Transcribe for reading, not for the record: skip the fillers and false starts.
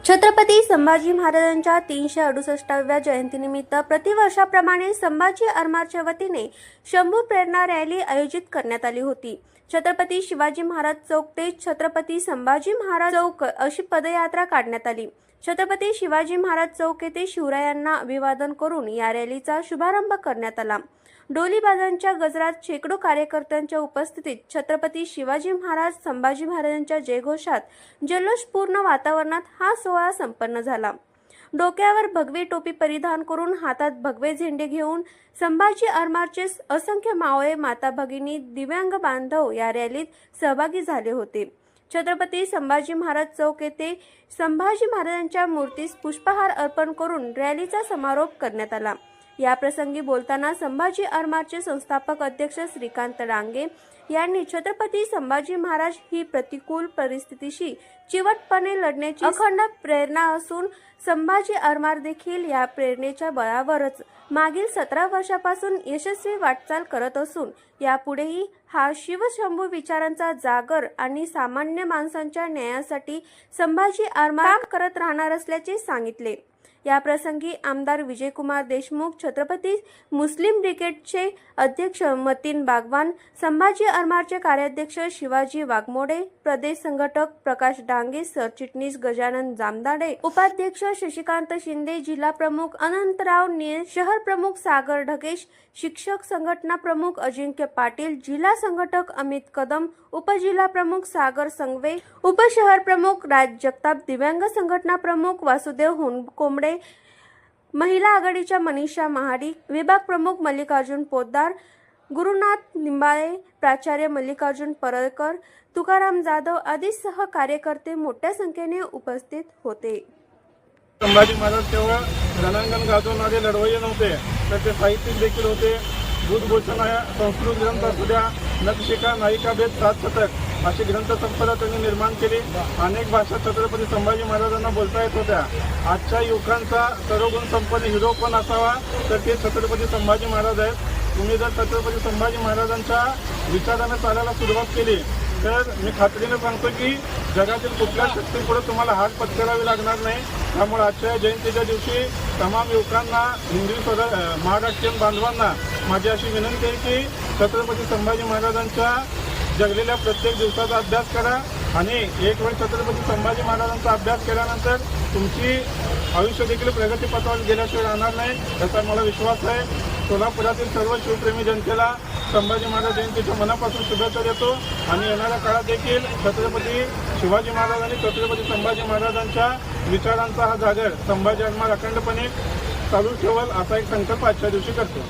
छत्रपती संभाजी महाराजांच्या 368व्या जयंतीनिमित्त प्रतिवर्षाप्रमाणे संभाजी आरमारच्या वतीने शंभू प्रेरणा रॅली आयोजित करण्यात आली होती। छत्रपती शिवाजी महाराज चौक ते छत्रपती संभाजी महाराज चौक अशी पदयात्रा काढण्यात आली। छत्रपती शिवाजी महाराज चौक येथे शिवरायांना अभिवादन करून या रॅलीचा शुभारंभ करण्यात आला। डोलीबाजांच्या गजरात शेकडो कार्यकर्त्यांच्या उपस्थितीत छत्रपती शिवाजी महाराज संभाजी महाराजांच्या जयघोषात जल्लोषपूर्ण वातावरणात हा सोहळा संपन्न झाला। डोक्यावर भगवी टोपी परिधान करून हातात भगवे झेंडे घेऊन संभाजी आरमारचे असंख्य मावळे माता भगिनी दिव्यांग बांधव या रॅलीत सहभागी झाले होते। छत्रपती संभाजी महाराज चौक येथे संभाजी महाराजांच्या मूर्तीस पुष्पहार अर्पण करून रॅलीचा समारोप करण्यात आला। या प्रसंगी बोलताना संभाजी आरमारचे संस्थापक अध्यक्ष श्रीकांत डांगे यांनी छत्रपती संभाजी महाराज ही प्रतिकूल परिस्थितीशी चिवटपणे लढण्याची अखंड प्रेरणा असून संभाजी आरमार देखील या प्रेरणेच्या बळावरच मागील 17 वर्षापासून यशस्वी वाटचाल करत असून यापुढेही हा शिवशंभू विचारांचा जागर आणि सामान्य माणसांच्या न्यायासाठी संभाजी आरमार काम करत राहणार असल्याचे सांगितले। या प्रसंगी आमदार विजयकुमार देशमुख, छत्रपती मुस्लिम ब्रिगेडचे अध्यक्ष मतीन बागवान, संभाजी आरमारचे कार्याध्यक्ष शिवाजी वाघमोडे, प्रदेश संघटक प्रकाश डांगे, सरचिटणीस गजानन जामदाडे, उपाध्यक्ष शशिकांत शिंदे, जिल्हा प्रमुख अनंतराव निळे, शहर प्रमुख सागर ढगेश, शिक्षक संघटना प्रमुख अजिंक्य पाटील, जिल्हा संघटक अमित कदम, उपजिल्हा प्रमुख सागर संगवे, उपशहर प्रमुख राज जगताप, दिव्यांग संघटना प्रमुख वासुदेव होनकोंबडे, महिला आघाडीच्या मनीषा महाडिक, विभाग प्रमुख मल्लिकार्जुन पोद्दार, गुरुनाथ निंबाळे, प्राचार्य मल्लिकार्जुन परळकर, तुकाराम जाधव आदी सह कार्यकर्ते मोठ्या संख्येने उपस्थित होते। संभाजी महाराज केवळ रणांगण गाजवणारे लढवय्ये नव्हते, तर ते साहित्यिक देखील होते। बुधभूषण संस्कृत ग्रंथ असू द्या, नखशिखा, नायिकाभेद, 7 शतक अशी ग्रंथसंपदा त्यांनी निर्माण केली। अनेक भाषा छत्रपती संभाजी महाराजांना बोलता येत होत्या। आजच्या युवकांचा सर्वगुण संपन्न हिरो पण असावा तर ते छत्रपती संभाजी महाराज आहेत। तुम्ही जर छत्रपती संभाजी महाराजांच्या विचाराने चालायला सुरुवात केली तर मी खात्रीने सांगतो की जगातील कुठल्या शक्तीपुढे तुम्हाला हात पत्करावी लागणार नाही। त्यामुळे आजच्या जयंतीच्या दिवशी तमाम युवकांना, हिंदू महाराष्ट्रीयन बांधवांना माझी अशी विनंती आहे की छत्रपती संभाजी महाराजांच्या जगलेल्या प्रत्येक दिवसाचा अभ्यास करा आणि एक वेळ छत्रपती संभाजी महाराजांचा अभ्यास केल्यानंतर तुमची आयुष्य देखील प्रगतीपथावर गेल्याशिवाय राहणार नाही, याचा मला विश्वास आहे। सोलापुरातील सर्व शिवप्रेमी जनतेला संभाजी महाराज जयंतीच्या मनापासून शुभेच्छा देतो आणि येणाऱ्या काळात देखील छत्रपती शिवाजी महाराज आणि छत्रपती संभाजी महाराजांच्या विचारांचा हा जागर संभाजी आरमार अखंडपणे चालू ठेवल असा एक संकल्प आजच्या दिवशी करतो।